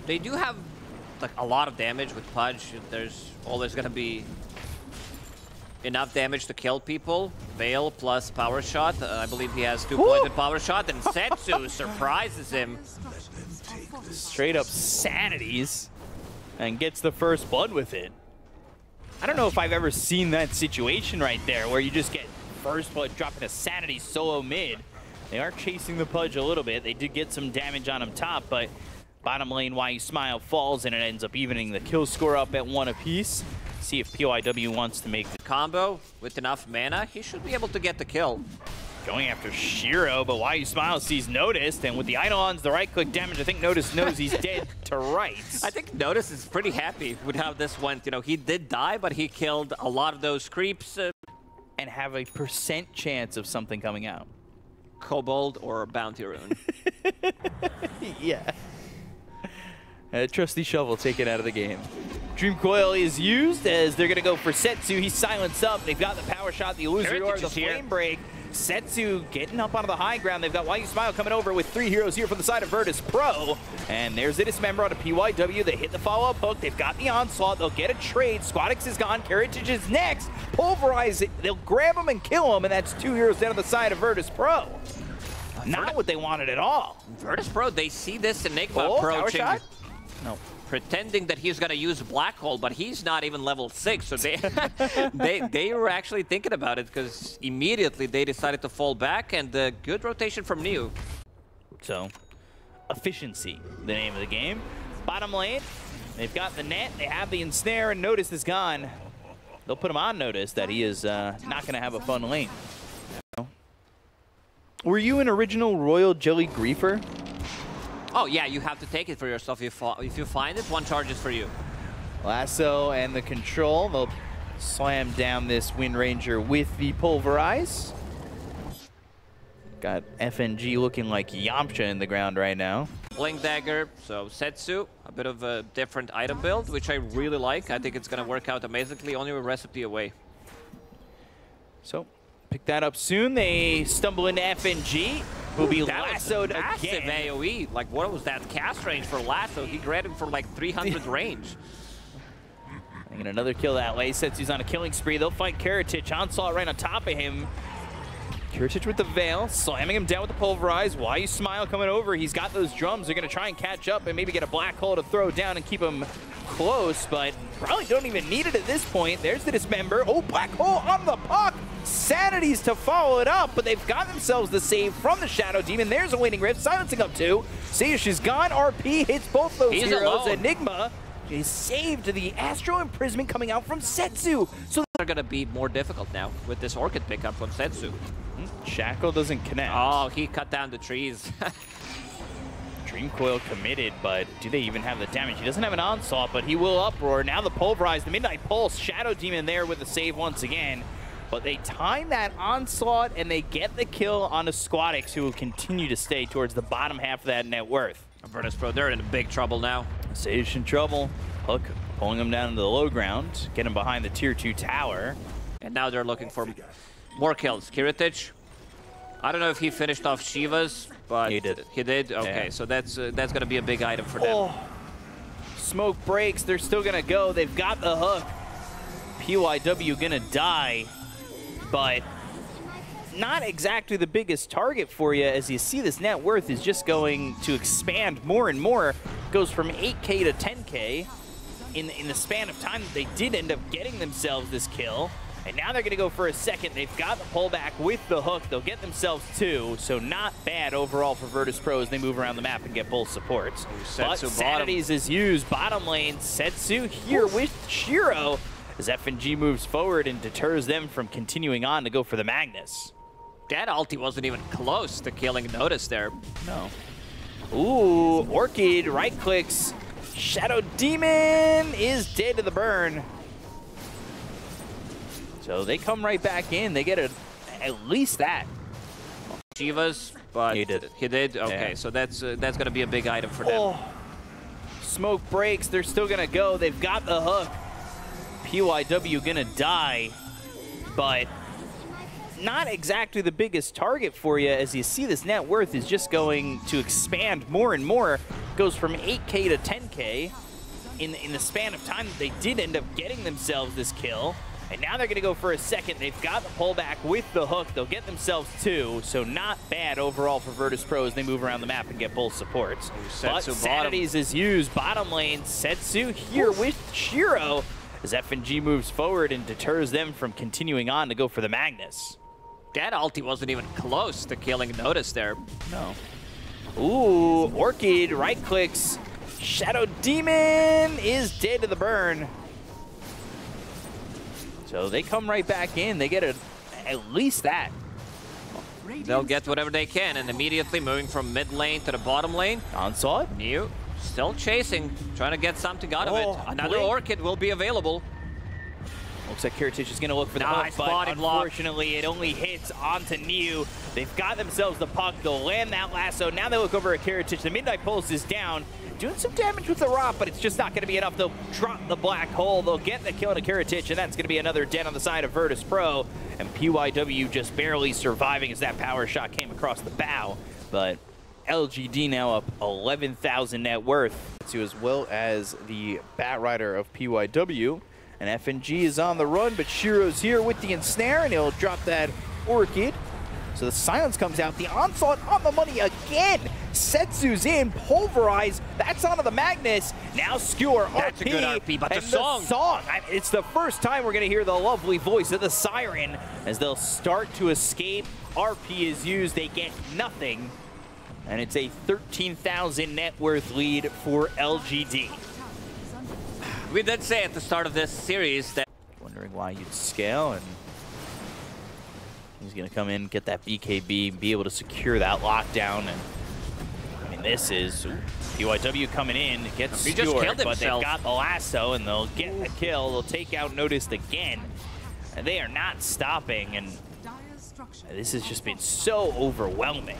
They do have like a lot of damage with Pudge. There's always gonna be enough damage to kill people. Veil plus power shot. I believe he has 2-pointed power shot, and Setsu surprises him. Straight up sanities and gets the first blood with it. I don't know if I've ever seen that situation right there where you just get first blood dropping a sanity solo mid. They are chasing the Pudge a little bit. They did get some damage on him top, but bottom lane, Why You Smile falls, and it ends up evening the kill score up at 1 apiece. See if PYW wants to make the combo with enough mana. He should be able to get the kill. Going after Shiro, but Why You Smile sees Noticed, and with the Eidolons, the right-click damage, I think Noticed knows he's dead to rights. I think Noticed is pretty happy with how this went. You know, he did die, but he killed a lot of those creeps. And have a % chance of something coming out. Kobold or Bounty Rune. Yeah. Trusty Shovel taken out of the game. Dream Coil is used as they're going to go for Setsu. He's silenced up. They've got the power shot, the illusory, the flame break. Setsu getting up onto the high ground. They've got Why You Smile coming over with 3 heroes here from the side of Virtus Pro. And there's the Dismember on a PYW. They hit the follow-up hook. They've got the onslaught. They'll get a trade. Squadix is gone. Heritage is next. Pulverize it. They'll grab him and kill him. And that's 2 heroes down on the side of Virtus Pro. Not what they wanted at all. Virtus Pro, they see this Enigma approaching. No. Pretending that he's going to use Black Hole, but he's not even level 6, so they were actually thinking about it, because immediately they decided to fall back, and good rotation from Neo. So, efficiency, the name of the game. Bottom lane, they've got the net, they have the ensnare, and Notice is gone. They'll put him on notice that he is not going to have a fun lane. Were you an original Royal Jelly Griefer? Oh yeah, you have to take it for yourself. If you find it, 1 charge is for you. Lasso and the control. They'll slam down this Wind Ranger with the Pulverize. Got FNG looking like Yamcha in the ground right now. Blink Dagger, so Setsu, a bit of a different item build, which I really like. I think it's going to work out amazingly, only a recipe away. So, pick that up soon. They stumble into FNG. Will be lassoed massive again. AoE. Like, what was that cast range for Lasso? He grabbed him for like 300 range. And another kill that way. Setsu's on a killing spree. They'll fight Karatic. Onslaught right on top of him. Karatic with the Veil, slamming him down with the Pulverize. Why You Smile coming over. He's got those drums. They're going to try and catch up and maybe get a Black Hole to throw down and keep him close, but probably don't even need it at this point. There's the Dismember. Oh, Black Hole on the puck. Sanities to follow it up, but they've got themselves the save from the Shadow Demon. There's a Waning Rift, silencing up 2. Seish is gone. RP hits both those heroes. Alone. Enigma is saved. The Astral Imprisonment coming out from Setsu. So they're going to be more difficult now with this Orchid pickup from Setsu. Shackle doesn't connect. Oh, he cut down the trees. Dream Coil committed, but do they even have the damage? He doesn't have an onslaught, but he will uproar. Now the Pulverize, the Midnight Pulse, Shadow Demon there with the save once again. But they time that onslaught, and they get the kill on a Squadix, who will continue to stay towards the bottom half of that net worth. Virtus Pro, they're in big trouble now. Sage in trouble. Hook pulling him down to the low ground, get him behind the tier 2 tower. And now they're looking for more kills. Kiritic, I don't know if he finished off Shiva's, but he did. He did? Okay, yeah. So that's going to be a big item for them. Smoke breaks. They're still going to go. They've got the hook. PYW going to die, but not exactly the biggest target for you, as you see this net worth is just going to expand more and more. Goes from 8K to 10K in the span of time that they did end up getting themselves this kill. And now they're going to go for a second. They've got the pullback with the hook. They'll get themselves 2, so not bad overall for Virtus Pro as they move around the map and get both supports. But Sanities is used. Bottom lane, Setsu here with Shiro as FNG moves forward and deters them from continuing on to go for the Magnus. That ulti wasn't even close to killing Notice there. No. Ooh, Orchid right-clicks. Shadow Demon is dead to the burn. So they come right back in. They get at least that. Shiva's, but he did. He did? Okay, yeah. So that's going to be a big item for them. Smoke breaks. They're still going to go. They've got the hook. PYW going to die, but not exactly the biggest target for you, as you see this net worth is just going to expand more and more. goes from 8K to 10K in the span of time that they did end up getting themselves this kill. And now they're going to go for a second. They've got the pullback with the hook. They'll get themselves 2, so not bad overall for Virtus Pro as they move around the map and get both supports. But Sanities is used. Bottom lane, Setsu here with Shiro as FNG moves forward and deters them from continuing on to go for the Magnus. That ulti wasn't even close to killing Notice there. No. Ooh, Orchid right clicks. Shadow Demon is dead to the burn. So they come right back in. They get at least that. They'll get whatever they can, and immediately moving from mid lane to the bottom lane. Onslaught. Mew still chasing, trying to get something out of it. Another Orchid will be available. Looks like Kiritich is going to look for the hook, but unfortunately it only hits onto Niu. They've got themselves the puck. They'll land that lasso. Now they look over at Kiritich. The Midnight Pulse is down, doing some damage with the Rot, but it's just not going to be enough. They'll drop the Black Hole. They'll get the kill to Kiritich, and that's going to be another dead on the side of Virtus Pro. And PYW just barely surviving as that power shot came across the bow. But LGD now up 11,000 net worth. As well as the Bat Rider of PYW. And FNG is on the run, but Shiro's here with the ensnare, and he'll drop that Orchid. So the silence comes out. The onslaught on the money again. Setsu's in, pulverize. That's onto the Magnus. Now Skewer, RP. That's a good RP, but the song. It's the first time we're going to hear the lovely voice of the Siren as they'll start to escape. RP is used. They get nothing. And it's a 13,000 net worth lead for LGD. We did say at the start of this series that... Wondering why you'd scale, and he's going to come in, get that BKB, be able to secure that lockdown. And I mean, this is PYW coming in, gets skewered, but they've got the lasso, and they'll get the kill. They'll take out Noticed again, and they are not stopping, and this has just been so overwhelming.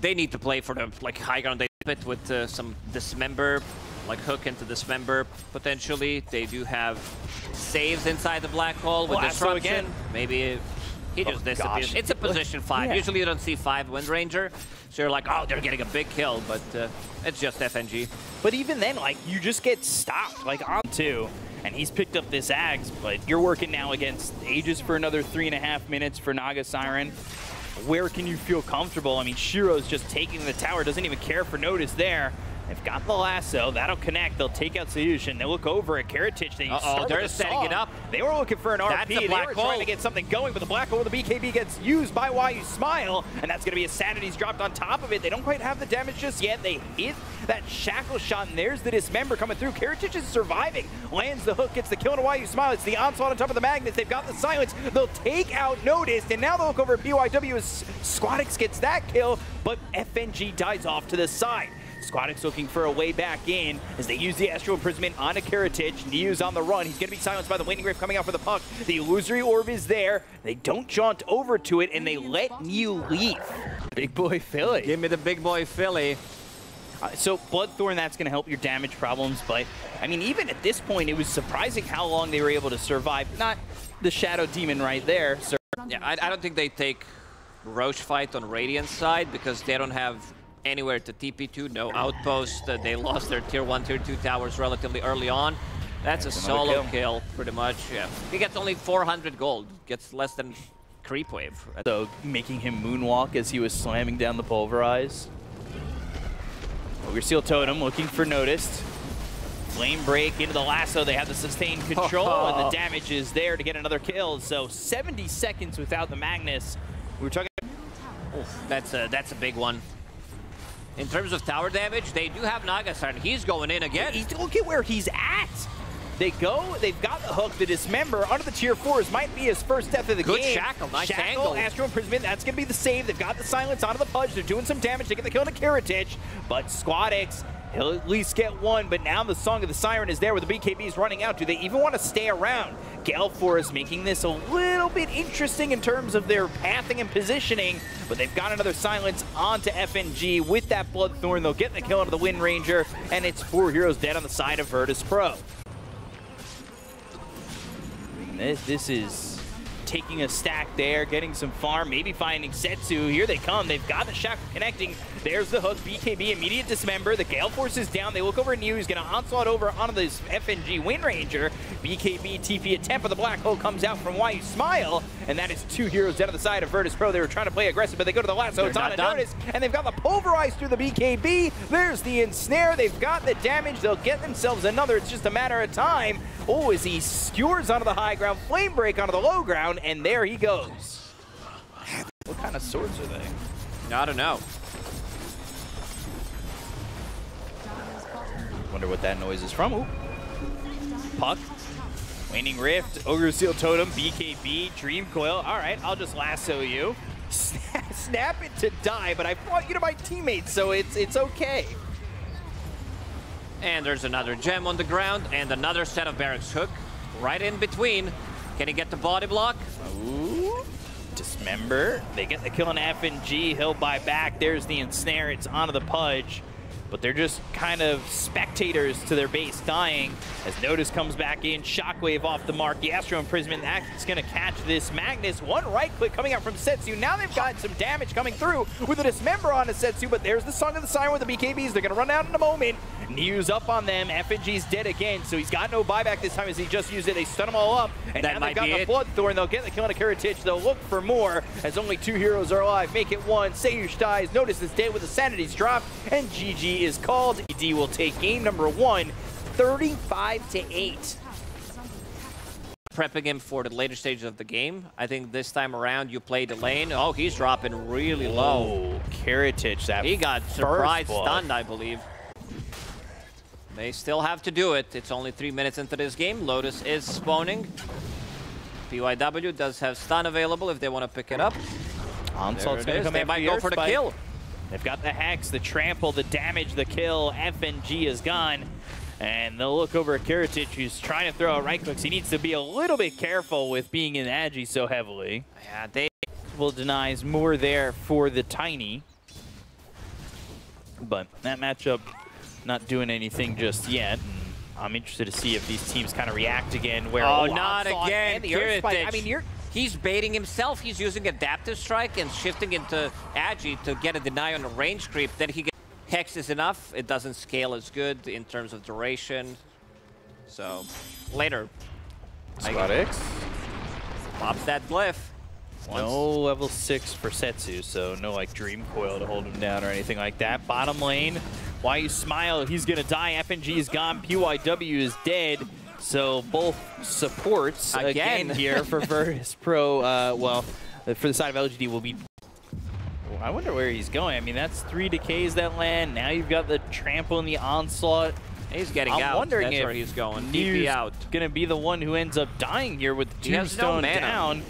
They need to play for the high ground. They pit with some Dismember, hook into Dismember potentially. They do have saves inside the Black Hole with Disruption. Again. Maybe he just disappears. It's a position 5. Yeah. Usually you don't see 5 Wind Ranger, so you're like, oh, they're getting a big kill, but it's just FNG. But even then, you just get stopped, on 2. And he's picked up this Ags, but you're working now against Aegis for another 3.5 minutes for Naga Siren. Where can you feel comfortable? I mean, Shiro's just taking the tower, doesn't even care for Notice there. They've got the lasso, that'll connect, they'll take out Solution. They look over at Kiritich, they're just setting it up. They were looking for an RP, they were trying to get something going, but the Black Hole, the BKB gets used by Why You Smile, and that's gonna be a Sanity's dropped on top of it. They don't quite have the damage just yet. They hit that Shackle shot, and there's the Dismember coming through. Kiritich is surviving, lands the hook, gets the kill to Why You Smile. It's the onslaught on top of the Magnus. They've got the silence, they'll take out Noticed, and now they'll look over at PYW as Squadix gets that kill, but FNG dies off to the side. Squadix looking for a way back in as they use the Astral Imprisonment onto Kiritich. Niu's on the run. He's going to be silenced by the Waiting Grave coming out for the puck. The Illusory Orb is there. They don't jaunt over to it, and they let Niu leave. Big boy Philly. Give me the big boy Philly. So Bloodthorn, that's going to help your damage problems, but I mean, even at this point, it was surprising how long they were able to survive. Not the Shadow Demon right there. So yeah, I don't think they take Roche fight on Radiant's side because they don't have anywhere to TP to, no outpost. They lost their tier 1, tier 2 towers relatively early on. That's a solo kill, pretty much. Yeah, he gets only 400 gold, gets less than creep wave. So making him moonwalk as he was slamming down the Pulverize. Ogre Seal Totem looking for Noticed. Flame break into the lasso. They have the sustained control, and the damage is there to get another kill. So 70 seconds without the Magnus. We were talking. That's a big one. In terms of tower damage, they do have Nagasar. He's going in again. Look at where he's at. They've got the hook, the Dismember under the tier 4s might be his first death of the game. Good Shackle, nice angle. Astral Imprisonment, that's going to be the save. They've got the silence onto the Pudge. They're doing some damage. They get the kill to Kiritich, but Squadix, he'll at least get one, but now the Song of the Siren is there where the BKB is running out. Do they even want to stay around? Gale Force making this a little bit interesting in terms of their pathing and positioning, but they've got another silence onto FNG with that Bloodthorn. They'll get the kill onto the Wind Ranger, and it's 4 heroes dead on the side of Virtus Pro. This is taking a stack there, getting some farm, maybe finding Setsu. Here they come. They've got the shackle connecting. There's the hook. BKB immediate dismember. The Gale Force is down. They look over at New. He's going to onslaught over onto this FNG Wind Ranger. BKB TP attempt, but the Black Hole comes out from Why You Smile, and that is 2 heroes down to the side of Virtus Pro. They were trying to play aggressive, but they go to the lasso. It's on a notice, and they've got the pulverize through the BKB. There's the ensnare. They've got the damage. They'll get themselves another. It's just a matter of time. Oh, as he skewers onto the high ground, flame break onto the low ground, and there he goes. What kind of swords are they? I don't know. Wonder what that noise is from. Ooh. Puck. Waning Rift, Ogre Seal Totem, BKB, Dream Coil. All right, I'll just lasso you. Snap it to die, but I brought you to my teammates, so it's okay. And there's another gem on the ground and another set of barracks hook right in between. Can he get the body block? Ooh. Dismember. They get the kill on FNG. He'll buy back. There's the ensnare. It's onto the Pudge. But they're just kind of spectators to their base dying. As Notice comes back in, Shockwave off the mark. The Astro Imprisonment, that's going to catch this Magnus. One right click coming out from Setsu. Now they've got some damage coming through with a Dismember on Setsu, but there's the Song of the Siren with the BKBs. They're going to run out in a moment. New's up on them. FNG's dead again, so he's got no buyback this time as he just used it. They stun them all up, and that now they've got the Bloodthorn. They'll get the kill on a Kiritich. They'll look for more as only 2 heroes are alive. Make it 1. Seyush dies. Notice is dead with the Sanity's drop, and GG is called. LGD will take game number 1, 35-8. Prepping him for the later stages of the game. I think this time around you play the lane. Oh, he's dropping really low. Oh, Kiritich, that he got surprise stunned, I believe. They still have to do it. It's only 3 minutes into this game. Lotus is spawning. PYW does have stun available if they want to pick it up. Onslaught's going to come They might go for the kill. They've got the Hex, the Trample, the damage, the kill. FNG is gone. And they'll look over at Kiritich, who's trying to throw a right click. He needs to be a little bit careful with being in Agi so heavily. Yeah, they will denies more there for the Tiny. But that matchup not doing anything just yet. I'm interested to see if these teams kind of react again. Where not again, I mean, he's baiting himself. He's using Adaptive Strike and shifting into Agi to get a deny on the range creep. Then he gets Hex is enough. It doesn't scale as good in terms of duration. So later, Squad X pops that glyph. No level 6 for Setsu, so no like Dream Coil to hold him down or anything like that. Bottom lane, Why You Smile, he's gonna die. FNG is gone. PYW is dead. So both supports again here for Virtus Pro. Well, for the side of LGD will be. I wonder where he's going. I mean, that's 3 decays that land. Now you've got the Trample and the Onslaught. He's getting out. I'm wondering That's if where he's going. New's out. Gonna be the one who ends up dying here with the Tombstone down.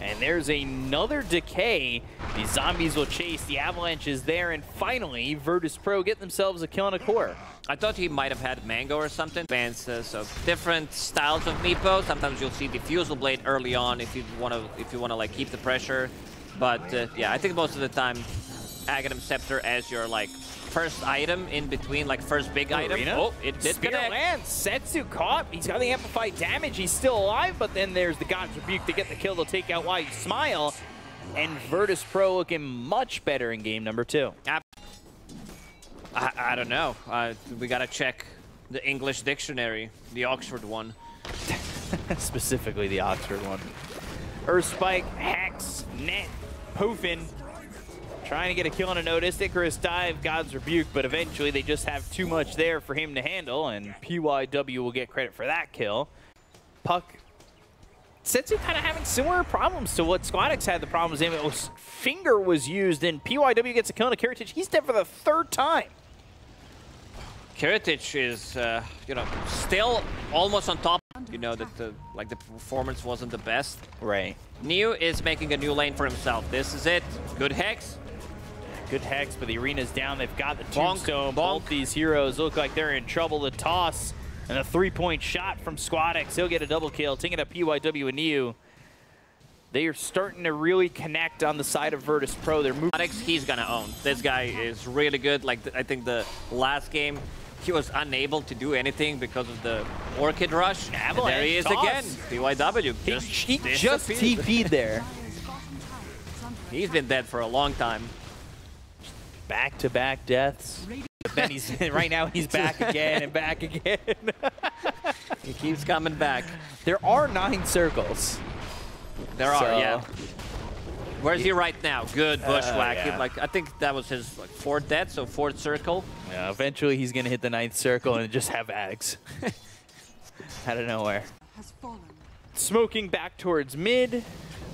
And there's another decay. The zombies will chase. The Avalanche is there. And finally, Virtus Pro get themselves a kill on a core. I thought he might have had Mango or something. Advances of different styles of Meepo. Sometimes you'll see Diffusal Blade early on if you want to like keep the pressure. But yeah, I think most of the time, Aghanim Scepter as your like first item in between, like first big item. Oh, it did connect. Lands. Setsu caught. He's got the amplified damage. He's still alive, but then there's the God's Rebuke to get the kill. They'll take out Why You Smile. And Virtus Pro looking much better in game number 2. I don't know. We got to check the English dictionary, the Oxford one. Specifically the Oxford one. Earthspike, Hex, Net, Poofin. Trying to get a kill on a Notice. Icarus dive, God's Rebuke, but eventually they just have too much there for him to handle, and PYW will get credit for that kill. Puck. Setsu kind of having similar problems to what SquadX had the problems in. Finger was used, and PYW gets a kill on a Kiritich. He's dead for the 3rd time. Kiritich is, you know, still almost on top. You know that the performance wasn't the best. Right. New is making a new lane for himself. This is it. Good Hex. Good Hex, but the arena's down. They've got the Tombstone. Both these heroes look like they're in trouble. The toss and a 3-point shot from SquadX. He'll get a double kill, taking up PYW and Neo. They are starting to really connect on the side of Virtus Pro. They're moving. He's gonna own. This guy is really good. Like I think the last game, he was unable to do anything because of the Orchid Rush. And there he is toss. again. PYW He just TP'd there. He's been dead for a long time. Back-to-back deaths. But then right now he's back again and back again. He keeps coming back. There are 9 circles. There are, yeah. Where's he right now? Good bushwhack. Yeah. Like, I think that was his 4th death, so 4th circle. Yeah, eventually he's gonna hit the 9th circle and just have Ags. Out of nowhere. Smoking back towards mid.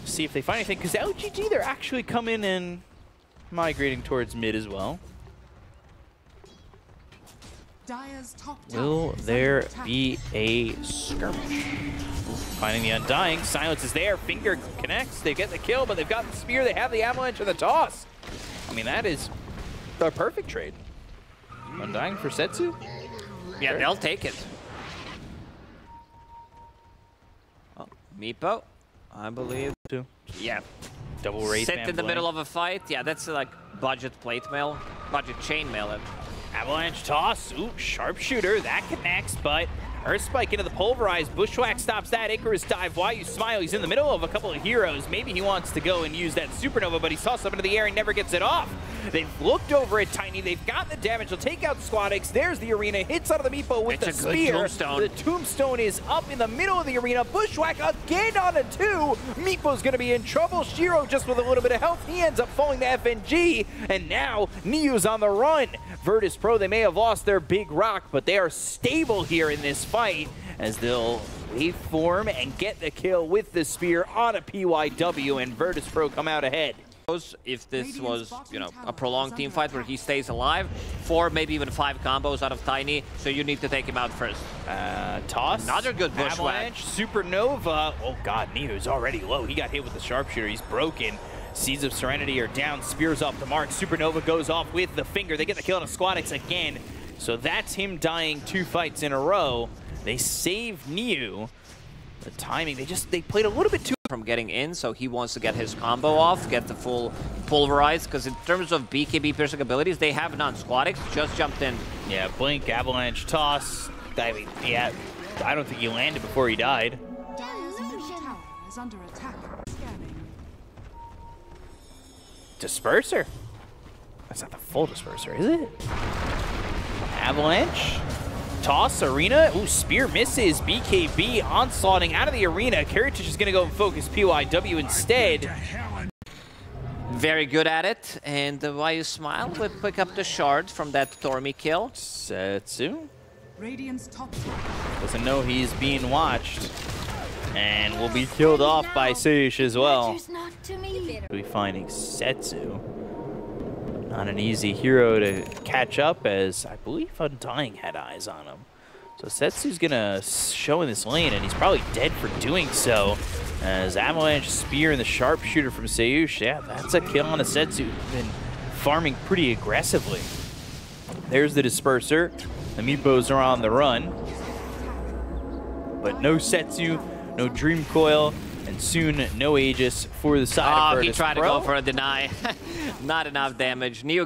See if they find anything, because LGD, they're actually coming and migrating towards mid as well. Will there be a skirmish? Finding the Undying. Silence is there. Finger connects. They get the kill, but they've got the spear. They have the avalanche and the toss. I mean, that is the perfect trade. Undying for Setsu? Yeah, sure. They'll take it. Oh, Meepo, I believe. Yeah. Double raid. Sit in the middle of a fight. Yeah, that's like budget plate mail, budget chain mail. Avalanche toss. Ooh, sharpshooter. That connects, but Earth Spike into the pulverized. Bushwhack stops that. Icarus dive. Why you smile? He's in the middle of a couple of heroes. Maybe he wants to go and use that supernova, but he tossed up into the air and never gets it off. They've looked over at Tiny. They've got the damage. They'll take out Squadix. There's the arena. Hits out of the Meepo with the spear. Tombstone. The tombstone is up in the middle of the arena. Bushwhack again on a 2. Meepo's going to be in trouble. Shiro just with a little bit of health. He ends up falling to FNG. And now Niyu's on the run. Virtus Pro, they may have lost their big rock, but they are stable here in this fight as they'll waveform and get the kill with the spear on a PYW, and Virtus Pro come out ahead. If this was, you know, a prolonged team fight where he stays alive, 4, maybe even 5 combos out of Tiny, so you need to take him out first. Toss. Another good bushwhack. Avalanche, supernova. Oh god, Niyo's already low. He got hit with the sharpshooter. He's broken. Seeds of Serenity are down. Spears off the mark. Supernova goes off with the finger. They get the kill on Squadix again. So that's him dying 2 fights in a row. They save Niyu. The timing, they played a little bit too from getting in, so he wants to get his combo off, get the full pulverize, because in terms of BKB piercing abilities, they have none. Squadix just jumped in. Yeah, blink, avalanche, toss. I mean, yeah, I don't think he landed before he died. Is under attack. Disperser? That's not the full disperser, is it? Avalanche. Toss, arena. Ooh, spear misses. BKB onslaughting out of the arena. Karatic is going to go and focus PYW instead. Very good at it. And why you smile? We pick up the shard from that Tormy kill. Setsu Radiant's top doesn't know he's being watched. And will be killed off by Seish as well. We'll be finding Setsu. Not an easy hero to catch up, as I believe Undying had eyes on him. So Setsu's gonna show in this lane, and he's probably dead for doing so. As Avalanche, Spear, and the Sharpshooter from Seyush. Yeah, that's a kill on a Setsu. Been farming pretty aggressively. There's the Disperser. The Meepos are on the run. But no Setsu, no Dream Coil, and soon no Aegis for the side of Virtus. He tried Pro. to go for a deny. Not enough damage. Neo.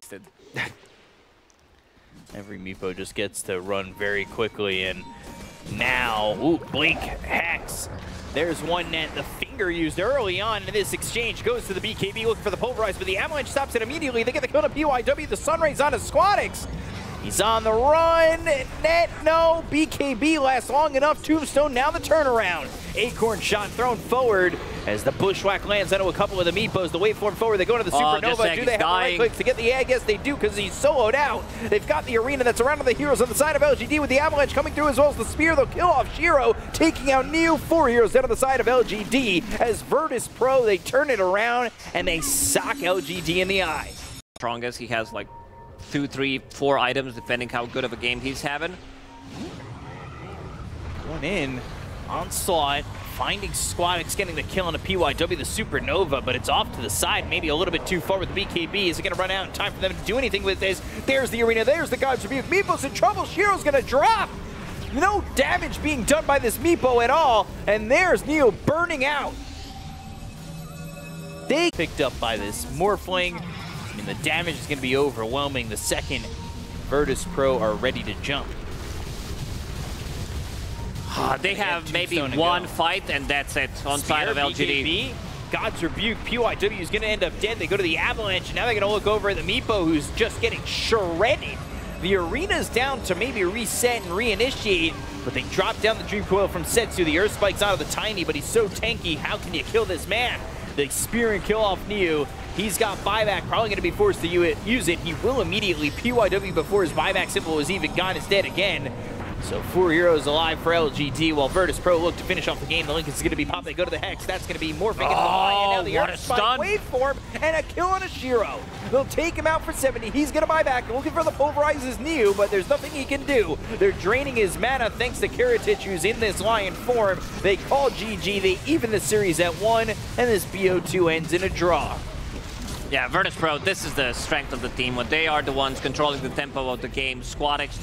Every Meepo just gets to run very quickly, and now, ooh, Blink, Hex. There's one net. The finger used early on in this exchange goes to the BKB looking for the pulverize, but the Avalanche stops it immediately. They get the kill to PYW. The Sunrays on a Squadix. He's on the run. Net, no. BKB lasts long enough. Tombstone, now the turnaround. Acorn shot thrown forward as the Bushwhack lands onto a couple of the Meepos. The waveform forward. They go to the Supernova. Do they have the right clicks to get the egg? Yes, they do, because he's soloed out. They've got the arena that's around the heroes on the side of LGD with the Avalanche coming through as well as the Spear. They'll kill off Shiro, taking out Niyu. 4 heroes down on the side of LGD. As Virtus Pro, they turn it around and they sock LGD in the eye. Strongest, he has like 2, 3, 4 items, depending how good of a game he's having. Going in, onslaught, finding Squadix, getting the kill on a PYW, the Supernova, but it's off to the side, maybe a little bit too far with the BKB. Is it going to run out in time for them to do anything with this? There's the arena, there's the God's Rebuke. Meepo's in trouble, Shiro's going to drop. No damage being done by this Meepo at all, and there's Niyu burning out. They picked up by this Morphling. I mean, the damage is going to be overwhelming. The second Virtus Pro are ready to jump. They have maybe one fight, and that's it on side of LGD. BKB, God's Rebuke, PYW is going to end up dead. They go to the Avalanche, and now they're going to look over at the Meepo, who's just getting shredded. The arena's down to maybe reset and reinitiate, but they drop down the Dream Coil from Setsu. The Earth Spike's out of the Tiny, but he's so tanky. How can you kill this man? The Spear and kill off Neo. He's got buyback, probably going to be forced to use it. He will immediately. PYW before his buyback symbol is even gone is dead again. So 4 heroes alive for LGD while Virtus Pro look to finish off the game. The link is going to be popped. They go to the Hex. That's going to be morphing into the Lion. Now the Earth Spike waveform and a kill on a Shiro. They'll take him out for 70. He's going to buy back. Looking for the Pulverizes Neo, but there's nothing he can do. They're draining his mana thanks to Karatich, who's in this Lion form. They call GG. They even the series at 1, and this BO2 ends in a draw. Yeah, Virtus Pro, this is the strength of the team. When they are the ones controlling the tempo of the game, Squad X